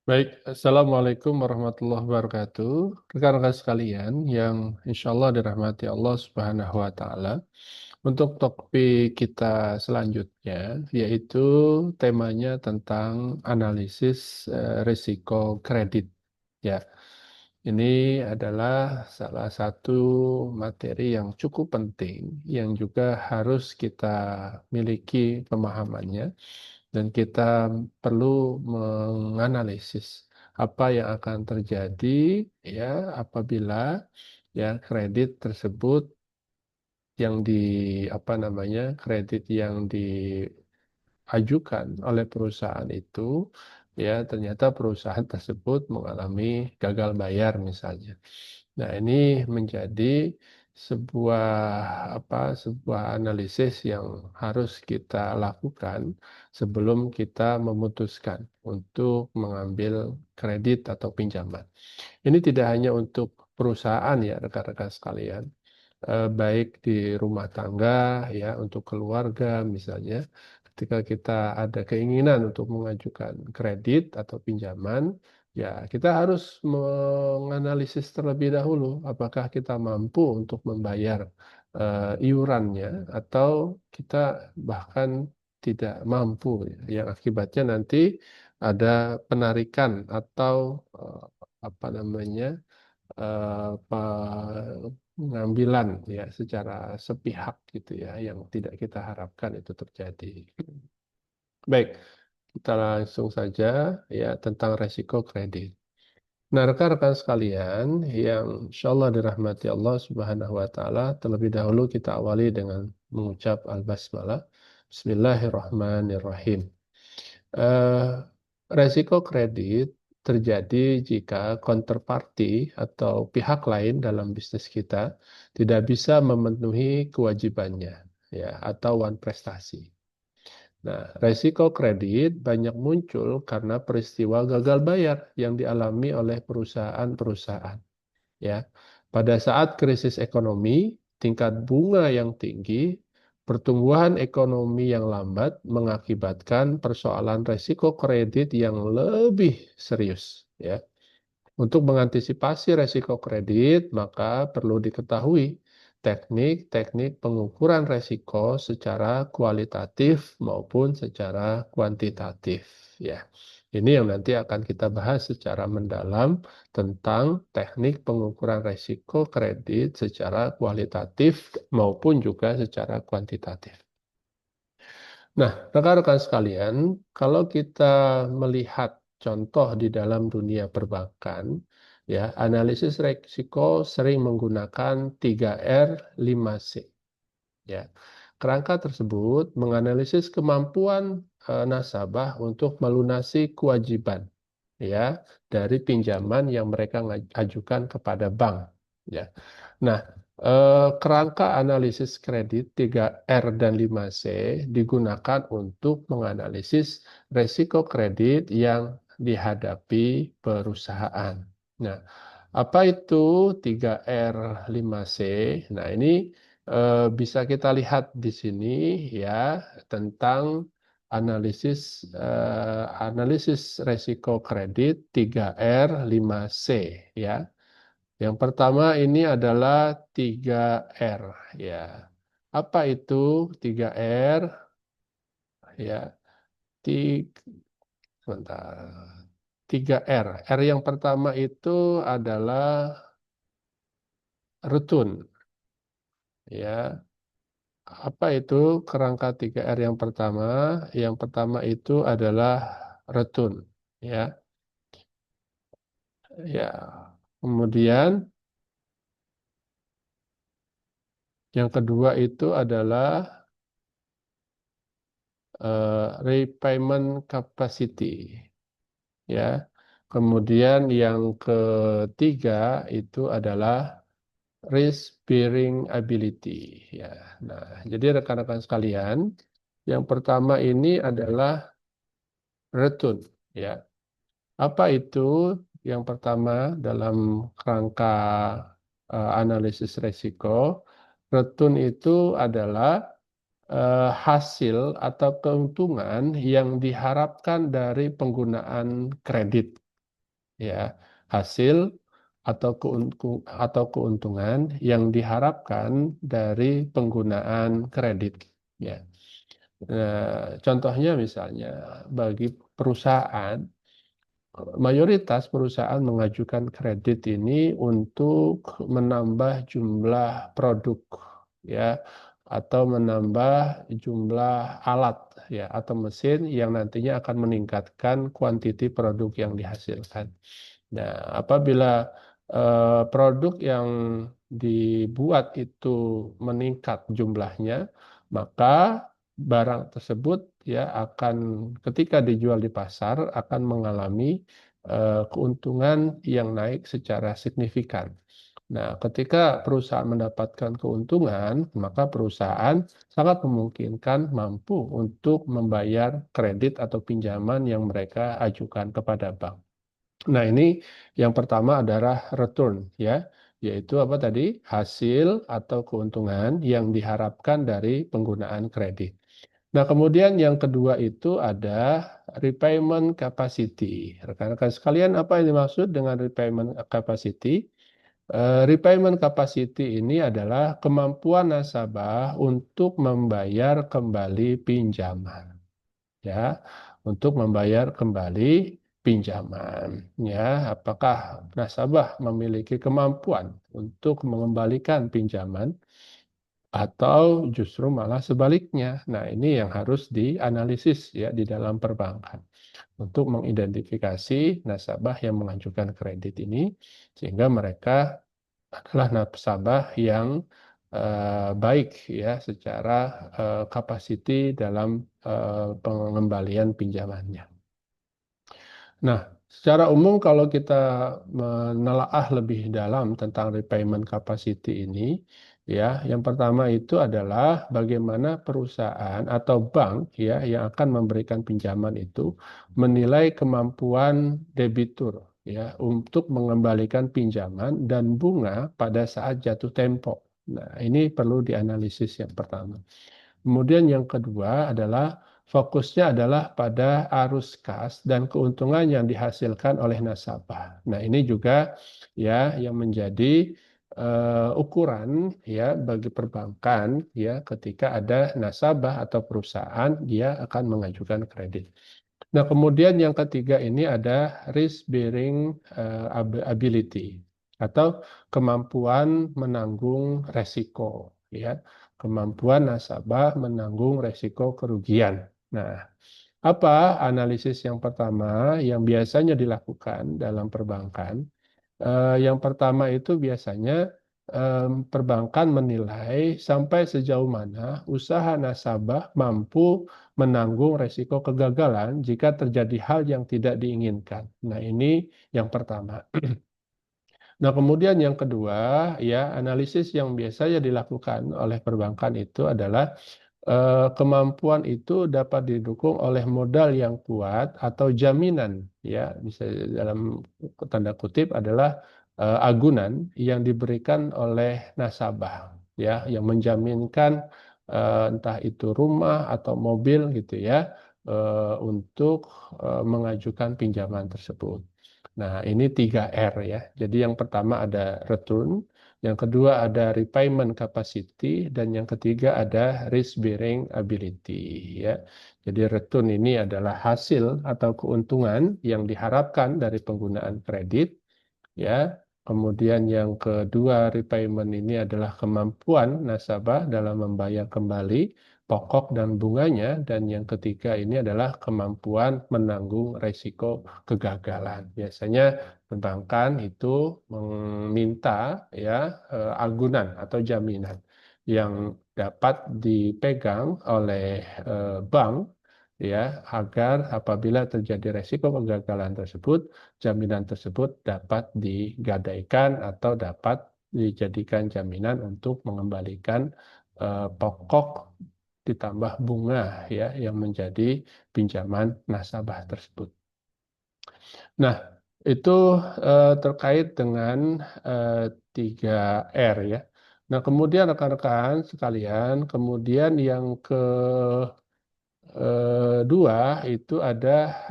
Baik, Assalamualaikum warahmatullahi wabarakatuh. Rekan-rekan sekalian yang insya Allah dirahmati Allah Subhanahu wa Ta'ala. Untuk topik kita selanjutnya, yaitu temanya tentang analisis risiko kredit. Ya, ini adalah salah satu materi yang cukup penting, yang juga harus kita miliki pemahamannya dan kita perlu menganalisis apa yang akan terjadi ya apabila ya kredit tersebut yang di apa namanya kredit yang diajukan oleh perusahaan itu ya ternyata perusahaan tersebut mengalami gagal bayar misalnya. Nah, ini menjadi sebuah sebuah analisis yang harus kita lakukan sebelum kita memutuskan untuk mengambil kredit atau pinjaman. Ini tidak hanya untuk perusahaan ya rekan-rekan sekalian, baik di rumah tangga ya untuk keluarga misalnya, ketika kita ada keinginan untuk mengajukan kredit atau pinjaman, ya kita harus menganalisis terlebih dahulu apakah kita mampu untuk membayar iurannya atau kita bahkan tidak mampu ya, yang akibatnya nanti ada penarikan atau apa namanya pengambilan ya secara sepihak gitu ya yang tidak kita harapkan itu terjadi. Baik, kita langsung saja ya tentang resiko kredit. Nah, rekan-rekan sekalian yang insya Allah dirahmati Allah Subhanahu wa Ta'ala, terlebih dahulu kita awali dengan mengucap Al-Basmalah. Bismillahirrahmanirrahim. Eh, Resiko kredit terjadi jika counterparty atau pihak lain dalam bisnis kita tidak bisa memenuhi kewajibannya, ya, atau one prestasi. Nah, resiko kredit banyak muncul karena peristiwa gagal bayar yang dialami oleh perusahaan-perusahaan. Ya, pada saat krisis ekonomi, tingkat bunga yang tinggi, pertumbuhan ekonomi yang lambat mengakibatkan persoalan resiko kredit yang lebih serius. Ya, untuk mengantisipasi resiko kredit, maka perlu diketahui teknik-teknik pengukuran resiko secara kualitatif maupun secara kuantitatif. Ya, ini yang nanti akan kita bahas secara mendalam tentang teknik pengukuran resiko kredit secara kualitatif maupun juga secara kuantitatif. Nah, rekan-rekan sekalian, kalau kita melihat contoh di dalam dunia perbankan, ya, analisis risiko sering menggunakan 3R 5C. Ya. Kerangka tersebut menganalisis kemampuan nasabah untuk melunasi kewajiban ya dari pinjaman yang mereka ajukan kepada bank. Ya. Nah, kerangka analisis kredit 3R dan 5C digunakan untuk menganalisis resiko kredit yang dihadapi perusahaan. Nah, apa itu 3R 5C? Nah, ini bisa kita lihat di sini ya tentang analisis resiko kredit 3R 5C ya. Yang pertama ini adalah 3R ya. Apa itu 3R? Ya, tiga, sebentar. 3R. R yang pertama itu adalah rutun ya. Apa itu kerangka 3R yang pertama? Yang pertama itu adalah retun ya. Ya. Kemudian yang kedua itu adalah repayment capacity ya. Kemudian yang ketiga itu adalah risk bearing ability ya. Nah, jadi rekan-rekan sekalian, yang pertama ini adalah retun ya. Apa itu? Yang pertama dalam kerangka analisis resiko, retun itu adalah hasil atau keuntungan yang diharapkan dari penggunaan kredit. ya, hasil atau keuntungan yang diharapkan dari penggunaan kredit, ya. Nah, contohnya misalnya bagi perusahaan, mayoritas perusahaan mengajukan kredit ini untuk menambah jumlah produk, ya, atau menambah jumlah alat, ya, atau mesin yang nantinya akan meningkatkan kuantiti produk yang dihasilkan. Nah, apabila produk yang dibuat itu meningkat jumlahnya, maka barang tersebut, ya, akan ketika dijual di pasar akan mengalami keuntungan yang naik secara signifikan. Nah, ketika perusahaan mendapatkan keuntungan, maka perusahaan sangat memungkinkan mampu untuk membayar kredit atau pinjaman yang mereka ajukan kepada bank. Nah, ini yang pertama adalah return, ya, yaitu apa tadi? Hasil atau keuntungan yang diharapkan dari penggunaan kredit. Nah, kemudian yang kedua itu ada repayment capacity. Rekan-rekan sekalian, apa yang dimaksud dengan repayment capacity? Repayment capacity ini adalah kemampuan nasabah untuk membayar kembali pinjaman, ya, untuk membayar kembali pinjaman, ya. Apakah nasabah memiliki kemampuan untuk mengembalikan pinjaman atau justru malah sebaliknya? Nah, ini yang harus dianalisis, ya, di dalam perbankan untuk mengidentifikasi nasabah yang mengajukan kredit ini sehingga mereka adalah nasabah yang baik, ya, secara kapasiti dalam pengembalian pinjamannya. Nah, secara umum kalau kita menelaah lebih dalam tentang repayment capacity ini, ya, yang pertama itu adalah bagaimana perusahaan atau bank, ya, yang akan memberikan pinjaman itu menilai kemampuan debitur, ya, untuk mengembalikan pinjaman dan bunga pada saat jatuh tempo. Nah, ini perlu dianalisis yang pertama. Kemudian yang kedua adalah fokusnya adalah pada arus kas dan keuntungan yang dihasilkan oleh nasabah. Nah, ini juga, ya, yang menjadi ukuran, ya, bagi perbankan, ya, ketika ada nasabah atau perusahaan dia akan mengajukan kredit. Nah, kemudian yang ketiga ini ada risk bearing ability atau kemampuan menanggung resiko, ya. Kemampuan nasabah menanggung resiko kerugian. Nah, apa analisis yang pertama yang biasanya dilakukan dalam perbankan? Yang pertama itu biasanya perbankan menilai sampai sejauh mana usaha nasabah mampu menanggung resiko kegagalan jika terjadi hal yang tidak diinginkan. Nah, ini yang pertama. Nah, kemudian yang kedua, ya, analisis yang biasanya dilakukan oleh perbankan itu adalah kemampuan itu dapat didukung oleh modal yang kuat atau jaminan, ya, bisa dalam tanda kutip adalah agunan yang diberikan oleh nasabah, ya, yang menjaminkan entah itu rumah atau mobil gitu, ya, untuk mengajukan pinjaman tersebut. Nah, ini 3R, ya. Jadi yang pertama ada return, yang kedua ada repayment capacity, dan yang ketiga ada risk bearing ability, ya. Jadi return ini adalah hasil atau keuntungan yang diharapkan dari penggunaan kredit, ya. Kemudian yang kedua repayment ini adalah kemampuan nasabah dalam membayar kembali pokok dan bunganya, dan yang ketiga ini adalah kemampuan menanggung resiko kegagalan. Biasanya perbankan itu meminta, ya, agunan atau jaminan yang dapat dipegang oleh bank, ya, agar apabila terjadi resiko kegagalan tersebut, jaminan tersebut dapat digadaikan atau dapat dijadikan jaminan untuk mengembalikan pokok ditambah bunga, ya, yang menjadi pinjaman nasabah tersebut. Nah, itu terkait dengan 3R, ya. Nah, kemudian rekan-rekan sekalian, kemudian yang dua itu ada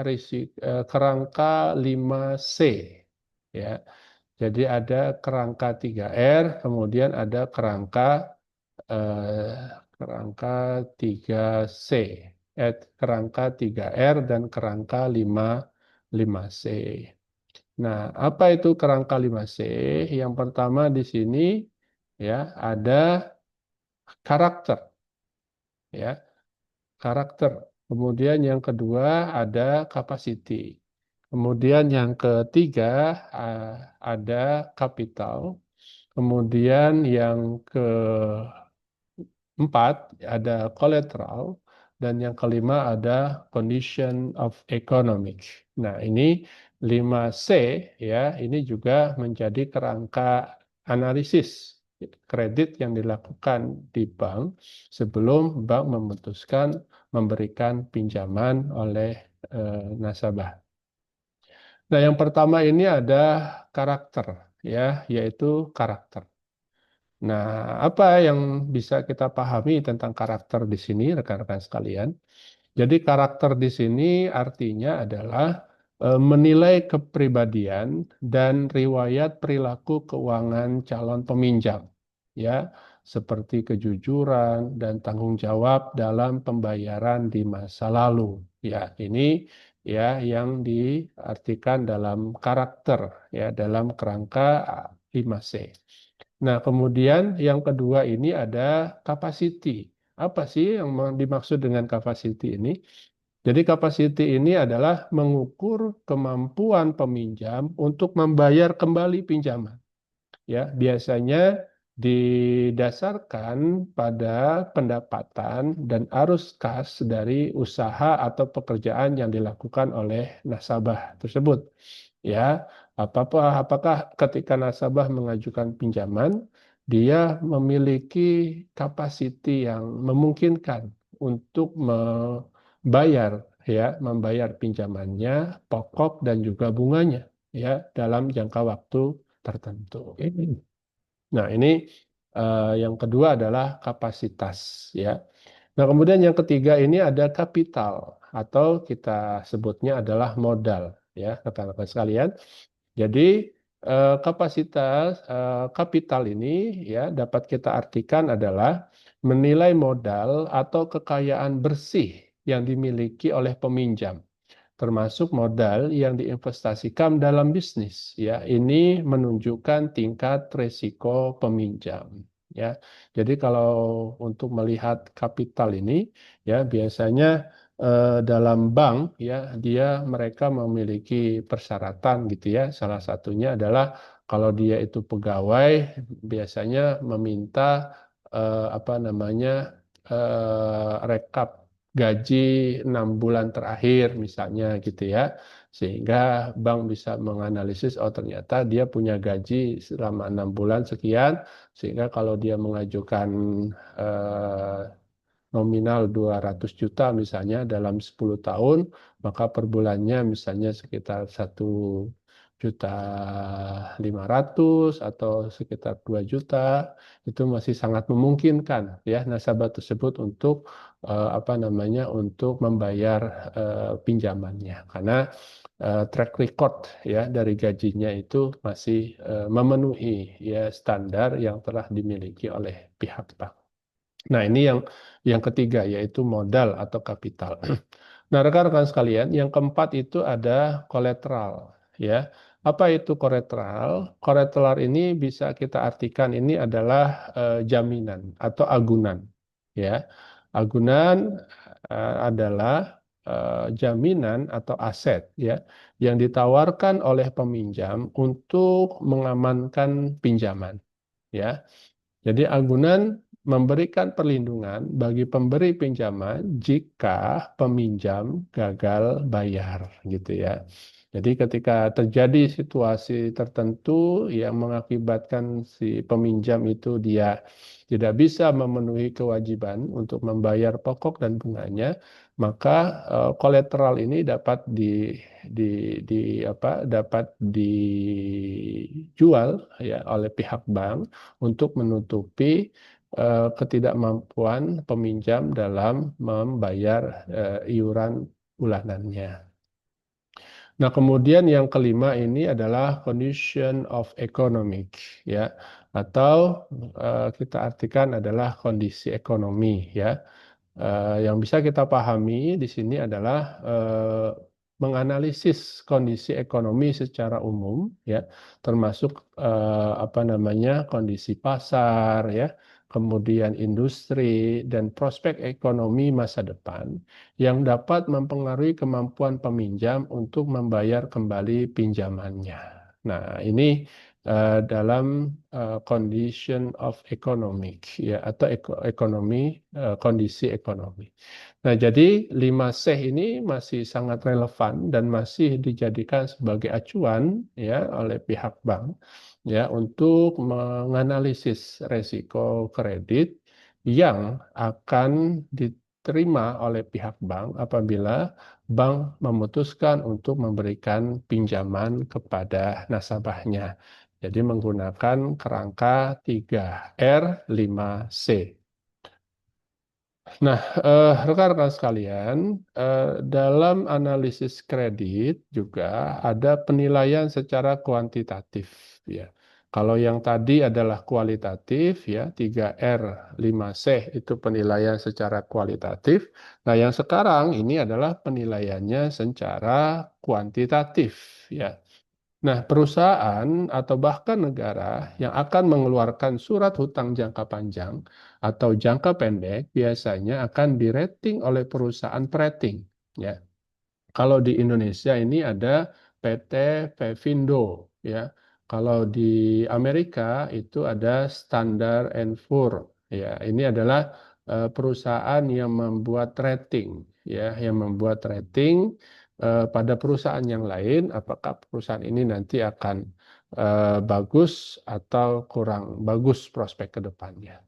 kerangka 5C ya. Jadi ada kerangka 3R, kemudian ada eh, kerangka 3C, kerangka 3R dan kerangka 5C. Nah, apa itu kerangka 5C? Yang pertama di sini ya ada karakter ya, karakter. Kemudian yang kedua ada capacity. Kemudian yang ketiga ada kapital. Kemudian yang keempat ada collateral. Dan yang kelima ada condition of economic. Nah, ini 5C ya, ini juga menjadi kerangka analisis kredit yang dilakukan di bank sebelum bank memutuskan memberikan pinjaman oleh nasabah. Nah, yang pertama ini ada karakter ya, yaitu karakter. Nah, apa yang bisa kita pahami tentang karakter di sini, rekan-rekan sekalian? Jadi karakter di sini artinya adalah menilai kepribadian dan riwayat perilaku keuangan calon peminjam, ya, seperti kejujuran dan tanggung jawab dalam pembayaran di masa lalu. Ya, ini ya yang diartikan dalam karakter ya dalam kerangka 5C. Nah, kemudian yang kedua ini ada capacity. Apa sih yang dimaksud dengan capacity ini? Jadi capacity ini adalah mengukur kemampuan peminjam untuk membayar kembali pinjaman. Ya, biasanya didasarkan pada pendapatan dan arus kas dari usaha atau pekerjaan yang dilakukan oleh nasabah tersebut. Ya, apakah ketika nasabah mengajukan pinjaman, dia memiliki kapasiti yang memungkinkan untuk membayar pinjamannya, pokok dan juga bunganya ya dalam jangka waktu tertentu. Nah, ini yang kedua adalah kapasitas ya. Nah, kemudian yang ketiga ini ada kapital atau kita sebutnya adalah modal ya, rekan-rekan sekalian. Jadi kapital ini ya dapat kita artikan adalah menilai modal atau kekayaan bersih yang dimiliki oleh peminjam, termasuk modal yang diinvestasikan dalam bisnis. Ya, ini menunjukkan tingkat risiko peminjam. Ya, jadi kalau untuk melihat kapital ini, ya biasanya dalam bank, ya mereka memiliki persyaratan gitu ya. Salah satunya adalah kalau dia itu pegawai, biasanya meminta apa namanya rekap gaji 6 bulan terakhir misalnya gitu ya, sehingga bank bisa menganalisis oh ternyata dia punya gaji selama 6 bulan sekian, sehingga kalau dia mengajukan eh, nominal 200 juta misalnya dalam 10 tahun, maka per bulannya misalnya sekitar 1,5 juta atau sekitar 2 juta, itu masih sangat memungkinkan ya nasabah tersebut untuk apa namanya untuk membayar pinjamannya karena track record ya dari gajinya itu masih memenuhi ya standar yang telah dimiliki oleh pihak bank. Nah, ini yang ketiga yaitu modal atau kapital. Nah, rekan-rekan sekalian, yang keempat itu ada kolateral, ya. Apa itu kolateral? Kolateral ini bisa kita artikan ini adalah jaminan atau agunan, ya. Agunan adalah jaminan atau aset, ya, yang ditawarkan oleh peminjam untuk mengamankan pinjaman, ya. Jadi agunan memberikan perlindungan bagi pemberi pinjaman jika peminjam gagal bayar gitu ya. Jadi ketika terjadi situasi tertentu yang mengakibatkan si peminjam itu dia tidak bisa memenuhi kewajiban untuk membayar pokok dan bunganya, maka kolateral ini di, di dapat dijual ya oleh pihak bank untuk menutupi ketidakmampuan peminjam dalam membayar iuran bulanannya. Nah, kemudian yang kelima ini adalah condition of economic, ya, atau kita artikan adalah kondisi ekonomi, ya. Yang bisa kita pahami di sini adalah menganalisis kondisi ekonomi secara umum, ya, termasuk apa namanya kondisi pasar, ya, kemudian industri dan prospek ekonomi masa depan yang dapat mempengaruhi kemampuan peminjam untuk membayar kembali pinjamannya. Nah, ini dalam condition of economic, ya, atau ekonomi, kondisi ekonomi. Nah, jadi 5C ini masih sangat relevan dan masih dijadikan sebagai acuan, ya, oleh pihak bank, ya, untuk menganalisis resiko kredit yang akan diterima oleh pihak bank apabila bank memutuskan untuk memberikan pinjaman kepada nasabahnya. Jadi menggunakan kerangka 3R 5C. Nah, rekan-rekan sekalian, dalam analisis kredit juga ada penilaian secara kuantitatif, ya. Kalau yang tadi adalah kualitatif, ya, 3R 5C itu penilaian secara kualitatif. Nah, yang sekarang ini adalah penilaiannya secara kuantitatif, ya. Nah, perusahaan atau bahkan negara yang akan mengeluarkan surat hutang jangka panjang atau jangka pendek biasanya akan dirating oleh perusahaan perating. Ya, kalau di Indonesia ini ada PT Pevindo, ya. Kalau di Amerika itu ada Standard and Poor, ya. Ini adalah perusahaan yang membuat rating, ya, yang membuat rating pada perusahaan yang lain, apakah perusahaan ini nanti akan bagus atau kurang bagus prospek ke depannya.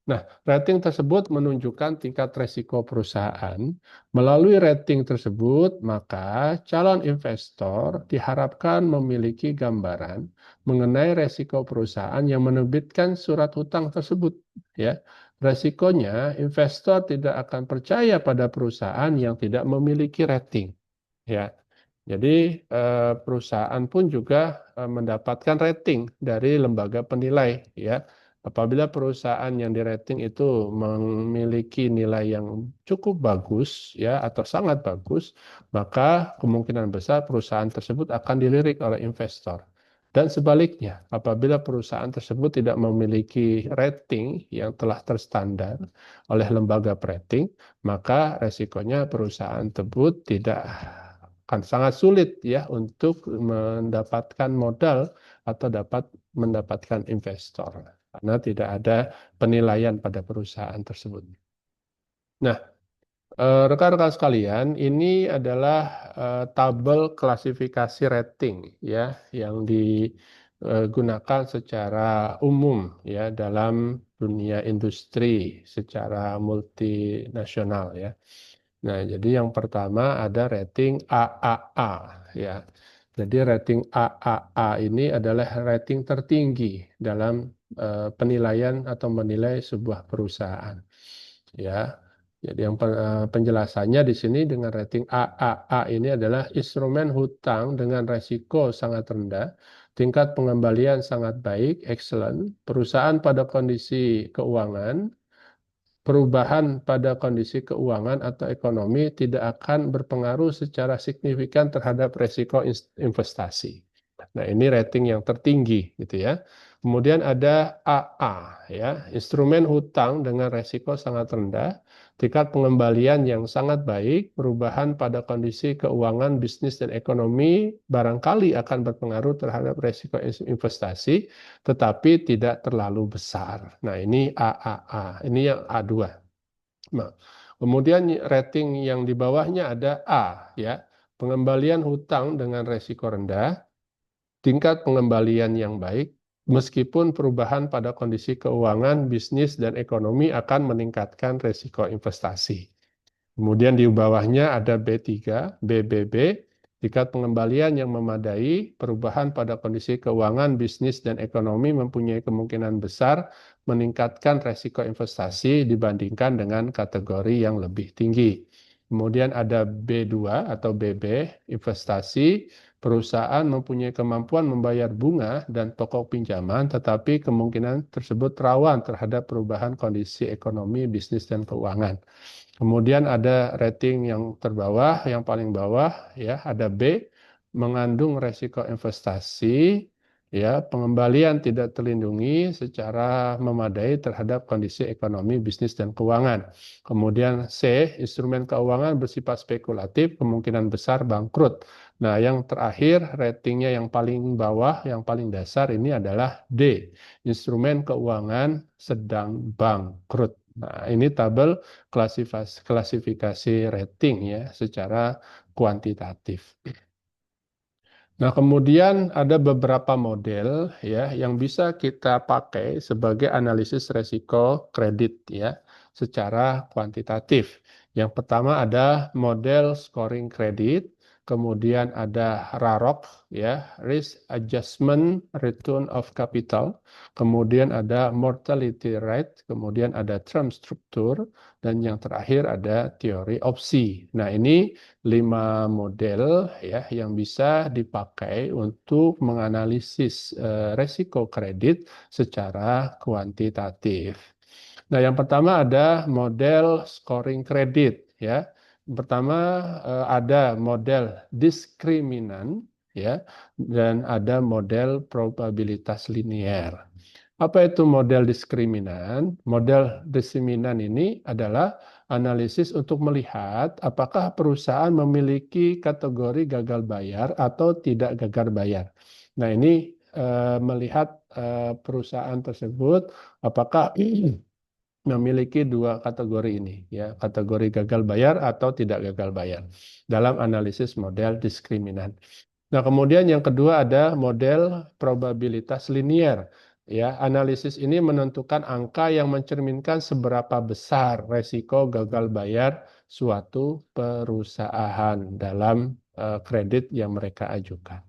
Nah, rating tersebut menunjukkan tingkat resiko perusahaan. Melalui rating tersebut, maka calon investor diharapkan memiliki gambaran mengenai resiko perusahaan yang menerbitkan surat hutang tersebut. Ya, resikonya investor tidak akan percaya pada perusahaan yang tidak memiliki rating. Ya, jadi perusahaan pun juga mendapatkan rating dari lembaga penilai, ya. Apabila perusahaan yang dirating itu memiliki nilai yang cukup bagus, ya, atau sangat bagus, maka kemungkinan besar perusahaan tersebut akan dilirik oleh investor. Dan sebaliknya, apabila perusahaan tersebut tidak memiliki rating yang telah terstandar oleh lembaga rating, maka resikonya perusahaan tersebut tidak akan sangat sulit, ya, untuk mendapatkan modal atau dapat mendapatkan investor karena tidak ada penilaian pada perusahaan tersebut. Nah, rekan-rekan sekalian, ini adalah tabel klasifikasi rating, ya, yang digunakan secara umum, ya, dalam dunia industri secara multinasional, ya. Nah, jadi yang pertama ada rating AAA, ya. Jadi rating AAA ini adalah rating tertinggi dalam penilaian atau menilai sebuah perusahaan. Ya. Jadi yang penjelasannya di sini dengan rating AAA ini adalah instrumen hutang dengan resiko sangat rendah, tingkat pengembalian sangat baik, excellent, perusahaan pada kondisi keuangan, perubahan pada kondisi keuangan atau ekonomi tidak akan berpengaruh secara signifikan terhadap resiko investasi. Nah, ini rating yang tertinggi gitu ya. Kemudian ada AA, ya, instrumen hutang dengan resiko sangat rendah, tingkat pengembalian yang sangat baik, perubahan pada kondisi keuangan bisnis dan ekonomi barangkali akan berpengaruh terhadap resiko investasi, tetapi tidak terlalu besar. Nah, ini AAA, ini yang A2. Nah, kemudian rating yang di bawahnya ada A, ya, pengembalian hutang dengan resiko rendah, tingkat pengembalian yang baik, meskipun perubahan pada kondisi keuangan, bisnis, dan ekonomi akan meningkatkan resiko investasi. Kemudian di bawahnya ada B3, BBB, Jika pengembalian yang memadai, perubahan pada kondisi keuangan, bisnis, dan ekonomi mempunyai kemungkinan besar meningkatkan resiko investasi dibandingkan dengan kategori yang lebih tinggi. Kemudian ada B2 atau BB, investasi. Perusahaan mempunyai kemampuan membayar bunga dan pokok pinjaman, tetapi kemungkinan tersebut rawan terhadap perubahan kondisi ekonomi, bisnis, dan keuangan. Kemudian ada rating yang terbawah, yang paling bawah ya, ada B, mengandung resiko investasi, ya, pengembalian tidak terlindungi secara memadai terhadap kondisi ekonomi, bisnis, dan keuangan. Kemudian C, instrumen keuangan bersifat spekulatif, kemungkinan besar bangkrut. Nah, yang terakhir ratingnya yang paling bawah, yang paling dasar ini adalah D, instrumen keuangan sedang bangkrut. Nah, ini tabel klasifikasi rating ya secara kuantitatif. Nah, kemudian ada beberapa model ya yang bisa kita pakai sebagai analisis resiko kredit ya secara kuantitatif. Yang pertama ada model scoring kredit, kemudian ada RAROC ya, Risk Adjustment Return of Capital, kemudian ada mortality rate, kemudian ada term structure, dan yang terakhir ada teori opsi. Nah, ini 5 model ya yang bisa dipakai untuk menganalisis resiko kredit secara kuantitatif. Nah, yang pertama ada model scoring kredit ya. Yang pertama ada model diskriminan ya dan ada model probabilitas linear. Apa itu model diskriminan? Model diskriminan ini adalah analisis untuk melihat apakah perusahaan memiliki kategori gagal bayar atau tidak gagal bayar. Nah, ini melihat perusahaan tersebut apakah memiliki dua kategori ini, ya, kategori gagal bayar atau tidak gagal bayar dalam analisis model diskriminan. Nah, kemudian yang kedua ada model probabilitas linear. Ya, analisis ini menentukan angka yang mencerminkan seberapa besar resiko gagal bayar suatu perusahaan dalam kredit yang mereka ajukan.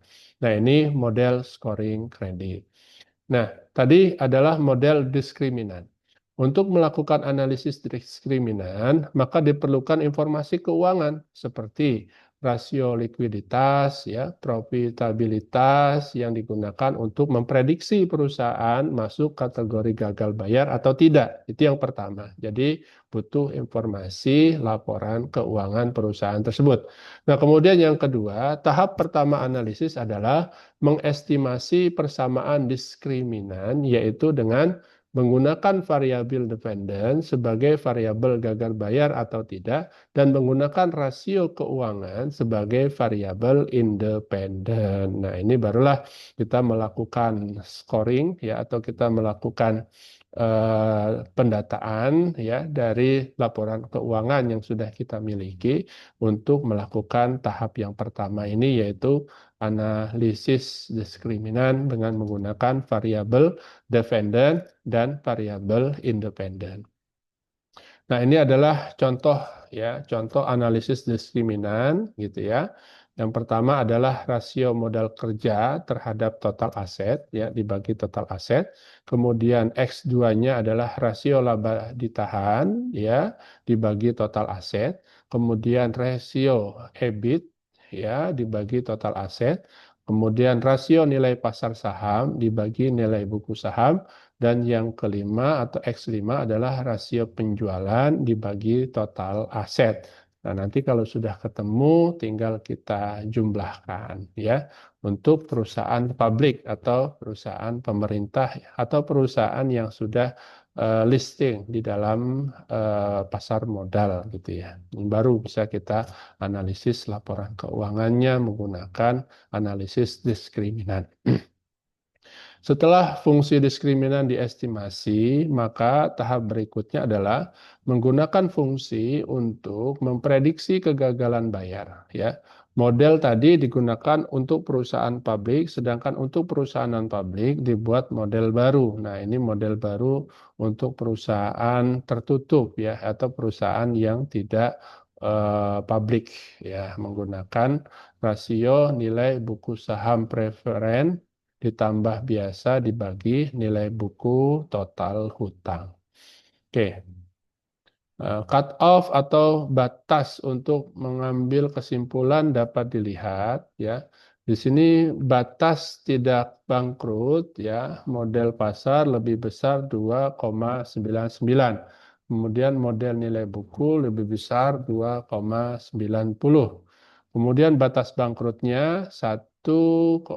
Nah, ini model scoring kredit. Nah, tadi adalah model diskriminan. Untuk melakukan analisis diskriminan, maka diperlukan informasi keuangan seperti rasio likuiditas, ya, profitabilitas yang digunakan untuk memprediksi perusahaan masuk kategori gagal bayar atau tidak. Itu yang pertama. Jadi butuh informasi laporan keuangan perusahaan tersebut. Nah, kemudian yang kedua, tahap pertama analisis adalah mengestimasi persamaan diskriminan, yaitu dengan menggunakan variabel dependen sebagai variabel gagal bayar atau tidak, dan menggunakan rasio keuangan sebagai variabel independen. Nah, ini barulah kita melakukan scoring ya atau kita melakukan pendataan ya dari laporan keuangan yang sudah kita miliki untuk melakukan tahap yang pertama ini, yaitu analisis diskriminan dengan menggunakan variabel dependen dan variabel independen. Nah, ini adalah contoh ya, contoh analisis diskriminan gitu ya. Yang pertama adalah rasio modal kerja terhadap total aset ya, dibagi total aset. Kemudian X2-nya adalah rasio laba ditahan ya, dibagi total aset. Kemudian rasio EBIT ya, dibagi total aset. Kemudian rasio nilai pasar saham dibagi nilai buku saham. Dan yang kelima atau X5 adalah rasio penjualan dibagi total aset. Nah, nanti kalau sudah ketemu tinggal kita jumlahkan ya untuk perusahaan publik atau perusahaan pemerintah atau perusahaan yang sudah listing di dalam pasar modal gitu ya. Baru bisa kita analisis laporan keuangannya menggunakan analisis diskriminan. Setelah fungsi diskriminan diestimasi, maka tahap berikutnya adalah menggunakan fungsi untuk memprediksi kegagalan bayar. Ya, model tadi digunakan untuk perusahaan publik, sedangkan untuk perusahaan non-publik dibuat model baru. Nah, ini model baru untuk perusahaan tertutup ya, atau perusahaan yang tidak publik ya, menggunakan rasio nilai buku saham preferen ditambah biasa dibagi nilai buku total hutang. Oke. Cut off atau batas untuk mengambil kesimpulan dapat dilihat ya. Di sini batas tidak bangkrut ya, model pasar lebih besar 2,99. Kemudian model nilai buku lebih besar 2,90. Kemudian batas bangkrutnya 1,81,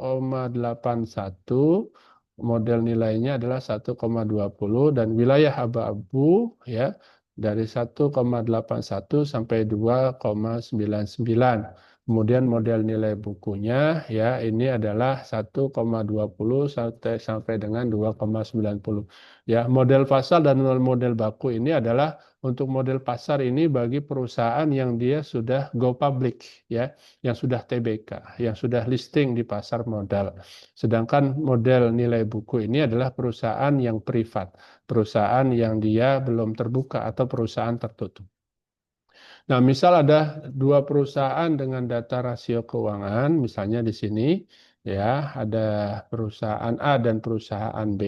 model nilainya adalah 1,20 dan wilayah abu-abu ya dari 1,81 sampai 2,99. Kemudian model nilai bukunya ya ini adalah 1,20 sampai dengan 2,90. Ya, model pasar dan model baku ini adalah untuk model pasar ini bagi perusahaan yang dia sudah go public ya, yang sudah TBK, yang sudah listing di pasar modal. Sedangkan model nilai buku ini adalah perusahaan yang privat, perusahaan yang dia belum terbuka atau perusahaan tertutup. Nah, misal ada dua perusahaan dengan data rasio keuangan, misalnya di sini ya ada perusahaan A dan perusahaan B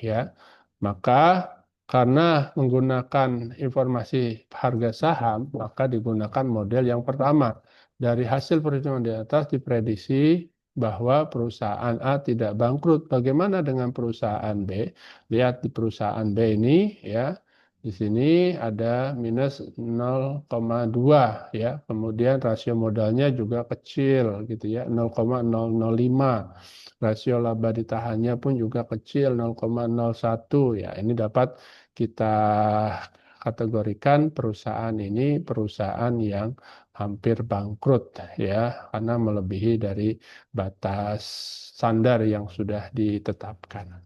ya, maka karena menggunakan informasi harga saham, maka digunakan model yang pertama. Dari hasil perhitungan di atas diprediksi bahwa perusahaan A tidak bangkrut. Bagaimana dengan perusahaan B? Lihat di perusahaan B ini ya. Di sini ada minus 0,2 ya. Kemudian rasio modalnya juga kecil gitu ya, 0,005. Rasio laba ditahannya pun juga kecil 0,01 ya. Ini dapat kita kategorikan perusahaan ini perusahaan yang hampir bangkrut ya karena melebihi dari batas standar yang sudah ditetapkan.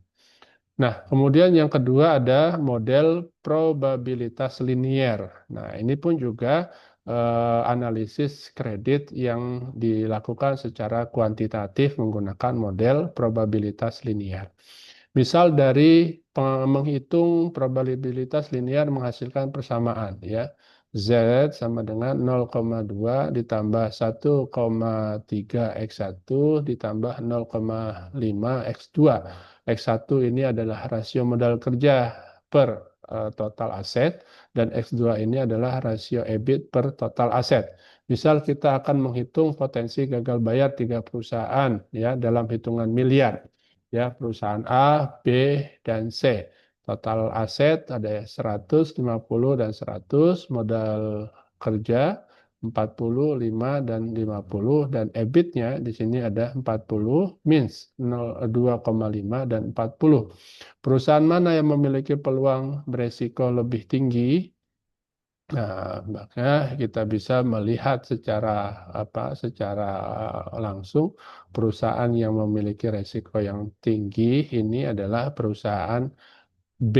Nah, kemudian yang kedua ada model probabilitas linier. Nah, ini pun juga analisis kredit yang dilakukan secara kuantitatif menggunakan model probabilitas linier. Misal dari menghitung probabilitas linier menghasilkan persamaan ya. Z sama dengan 0,2 ditambah 1,3 X1 ditambah 0,5 X2. X1 ini adalah rasio modal kerja per total aset dan X2 ini adalah rasio EBIT per total aset. Misal kita akan menghitung potensi gagal bayar 3 perusahaan ya dalam hitungan miliar. Ya, perusahaan A, B, dan C. Total aset ada 150 dan 100, modal kerja 40, 5, dan 50, dan EBIT-nya di sini ada 40, means 2,5 dan 40. Perusahaan mana yang memiliki peluang beresiko lebih tinggi? Nah, maka kita bisa melihat secara langsung perusahaan yang memiliki resiko yang tinggi ini adalah perusahaan B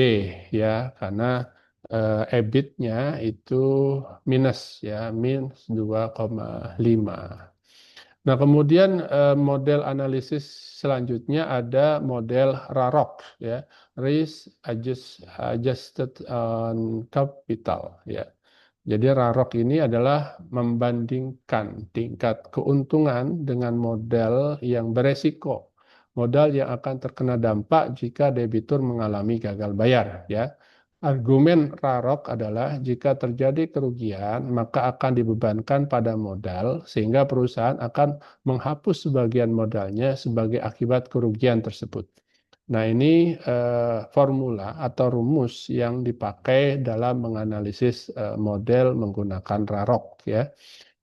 ya karena EBIT-nya itu minus ya minus 2,5. Nah, kemudian model analisis selanjutnya ada model RAROC ya, Adjusted on Capital ya. Jadi RAROC ini adalah membandingkan tingkat keuntungan dengan modal yang beresiko. Modal yang akan terkena dampak jika debitur mengalami gagal bayar ya. Argumen RAROC adalah jika terjadi kerugian maka akan dibebankan pada modal sehingga perusahaan akan menghapus sebagian modalnya sebagai akibat kerugian tersebut. Nah, ini formula atau rumus yang dipakai dalam menganalisis model menggunakan RAROC ya.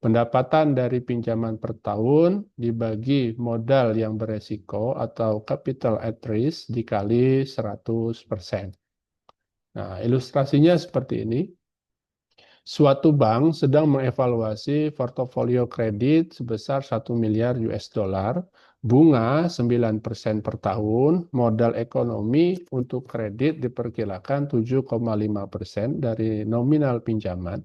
Pendapatan dari pinjaman per tahun dibagi modal yang beresiko atau capital at risk dikali 100%. Nah, ilustrasinya seperti ini. Suatu bank sedang mengevaluasi portofolio kredit sebesar 1 miliar US dollar, bunga 9% per tahun, modal ekonomi untuk kredit diperkirakan 7,5% dari nominal pinjaman.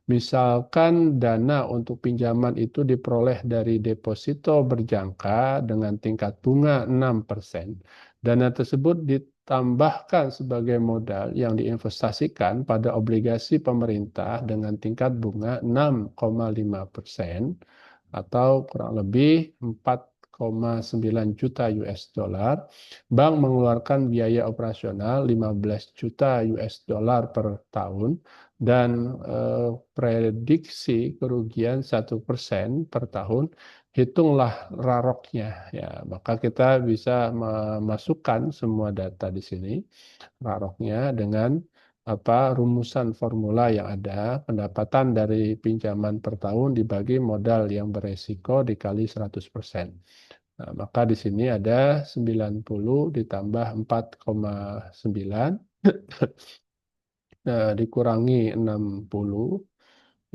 Misalkan dana untuk pinjaman itu diperoleh dari deposito berjangka dengan tingkat bunga 6%. Dana tersebut ditambahkan sebagai modal yang diinvestasikan pada obligasi pemerintah dengan tingkat bunga 6,5%, atau kurang lebih 4,9 juta US dollar. Bank mengeluarkan biaya operasional 15 juta US dollar per tahun dan prediksi kerugian 1% per tahun. Hitunglah raroknya ya, maka kita bisa memasukkan semua data di sini raroknya dengan rumusan formula yang ada, pendapatan dari pinjaman per tahun dibagi modal yang beresiko dikali 100%. Nah, maka di sini ada 90 ditambah 4,9 dikurangi 60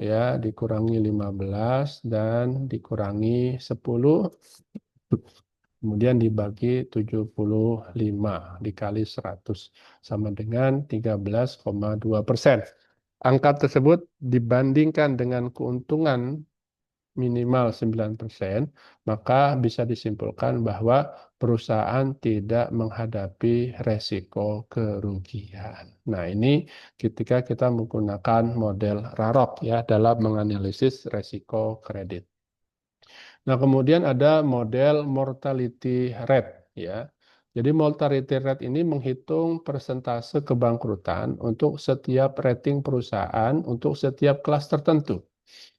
ya, dikurangi 15 dan dikurangi 10. Kemudian dibagi 75 dikali 100 sama dengan 13,2%. Angka tersebut dibandingkan dengan keuntungan minimal 9%, maka bisa disimpulkan bahwa perusahaan tidak menghadapi resiko kerugian. Nah, ini ketika kita menggunakan model RAROC ya dalam menganalisis resiko kredit. Nah, kemudian ada model mortality rate ya. Jadi mortality rate ini menghitung persentase kebangkrutan untuk setiap rating perusahaan untuk setiap kelas tertentu.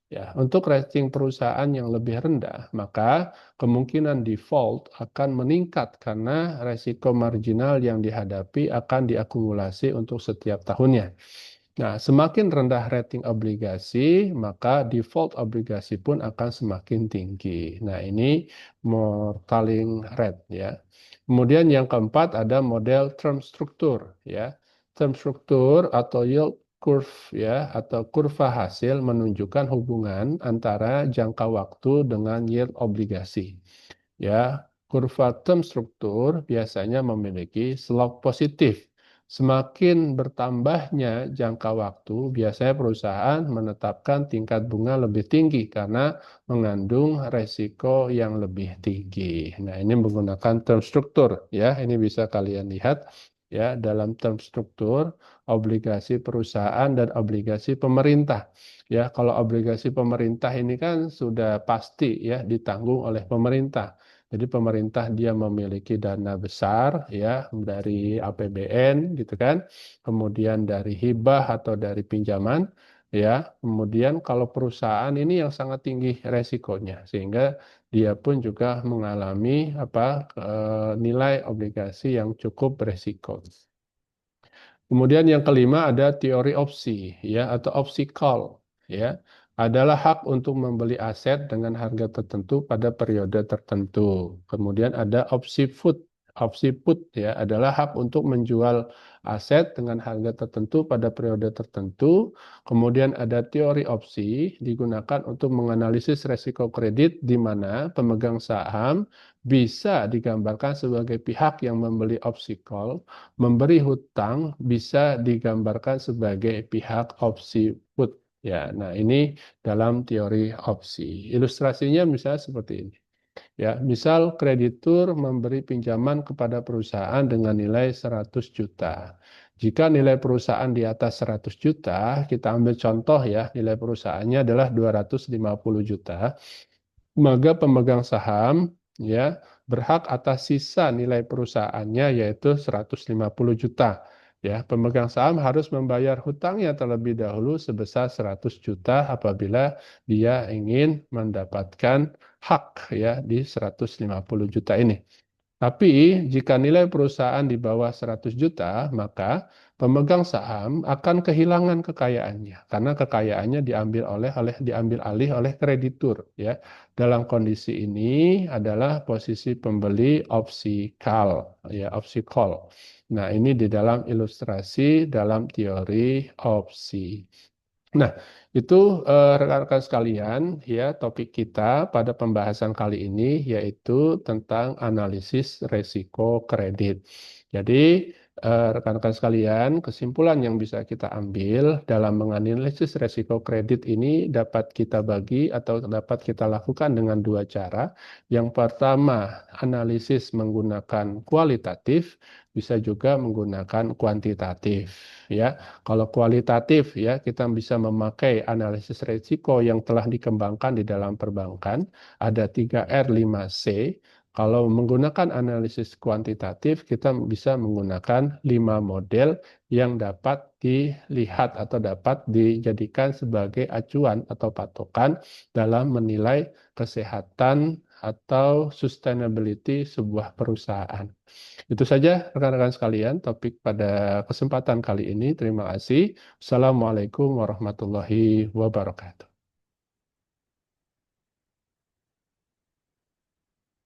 Ya, untuk rating perusahaan yang lebih rendah, maka kemungkinan default akan meningkat karena resiko marginal yang dihadapi akan diakumulasi untuk setiap tahunnya. Nah, semakin rendah rating obligasi, maka default obligasi pun akan semakin tinggi. Nah, ini mortality rate ya. Kemudian yang keempat ada model term struktur ya. Term struktur atau yield curve ya atau kurva hasil menunjukkan hubungan antara jangka waktu dengan yield obligasi. Ya, kurva term struktur biasanya memiliki slope positif. Semakin bertambahnya jangka waktu, biasanya perusahaan menetapkan tingkat bunga lebih tinggi karena mengandung resiko yang lebih tinggi. Nah, ini menggunakan term struktur ya. Ini bisa kalian lihat ya dalam term struktur obligasi perusahaan dan obligasi pemerintah. Ya, kalau obligasi pemerintah ini kan sudah pasti ya ditanggung oleh pemerintah. Jadi pemerintah dia memiliki dana besar ya dari APBN gitu kan. Kemudian dari hibah atau dari pinjaman ya. Kemudian kalau perusahaan ini yang sangat tinggi resikonya sehingga dia pun juga mengalami nilai obligasi yang cukup beresiko. Kemudian yang kelima ada teori opsi ya atau opsi call ya adalah hak untuk membeli aset dengan harga tertentu pada periode tertentu. Kemudian ada opsi put. Opsi put ya adalah hak untuk menjual aset dengan harga tertentu pada periode tertentu. Kemudian ada teori opsi digunakan untuk menganalisis resiko kredit di mana pemegang saham bisa digambarkan sebagai pihak yang membeli opsi call. Memberi hutang bisa digambarkan sebagai pihak opsi put. Ya, nah ini dalam teori opsi. Ilustrasinya misalnya seperti ini. Ya, misal kreditur memberi pinjaman kepada perusahaan dengan nilai 100 juta. Jika nilai perusahaan di atas 100 juta, kita ambil contoh ya, nilai perusahaannya adalah 250 juta, maka pemegang saham ya berhak atas sisa nilai perusahaannya yaitu 150 juta. Ya, pemegang saham harus membayar hutangnya terlebih dahulu sebesar 100 juta apabila dia ingin mendapatkan hak ya di 150 juta ini. Tapi jika nilai perusahaan di bawah 100 juta, maka pemegang saham akan kehilangan kekayaannya karena kekayaannya diambil alih oleh kreditur ya. Dalam kondisi ini adalah posisi pembeli opsi call ya, opsi call. Nah, ini di dalam ilustrasi dalam teori opsi. Nah, itu rekan-rekan sekalian ya topik kita pada pembahasan kali ini yaitu tentang analisis resiko kredit. Jadi rekan-rekan sekalian, kesimpulan yang bisa kita ambil dalam menganalisis resiko kredit ini dapat kita bagi atau dapat kita lakukan dengan dua cara. Yang pertama, analisis menggunakan kualitatif, bisa juga menggunakan kuantitatif. Ya, kalau kualitatif ya kita bisa memakai analisis risiko yang telah dikembangkan di dalam perbankan. Ada 3R 5C. Kalau menggunakan analisis kuantitatif, kita bisa menggunakan 5 model yang dapat dilihat atau dapat dijadikan sebagai acuan atau patokan dalam menilai kesehatan atau sustainability sebuah perusahaan. Itu saja rekan-rekan sekalian topik pada kesempatan kali ini. Terima kasih. Assalamualaikum warahmatullahi wabarakatuh.